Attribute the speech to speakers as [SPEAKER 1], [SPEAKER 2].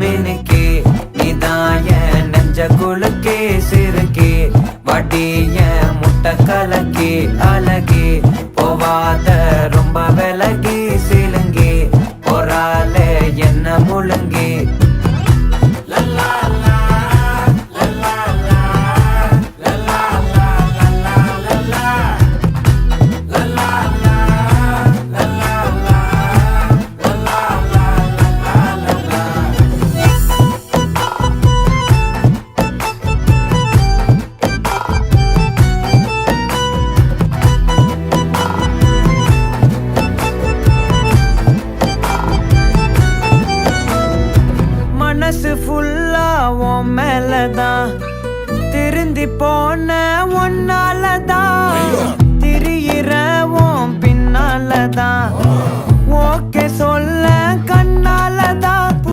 [SPEAKER 1] மினுக்கே நீதாய நெஞ்ச குலுக்கே சிறுக்கே வடிய முட்டை கலக்கே அழகே போவாத ரொம்ப விலகி சிலுங்கி பொறால என்ன முழுங்கி மனசு ஃபுல்லா உன் மேலதான் திருந்தி போன ஒன்னாலதான் திரியிற உன் பின்னாலதான் ஓகே சொல்ல கண்ணாலதான்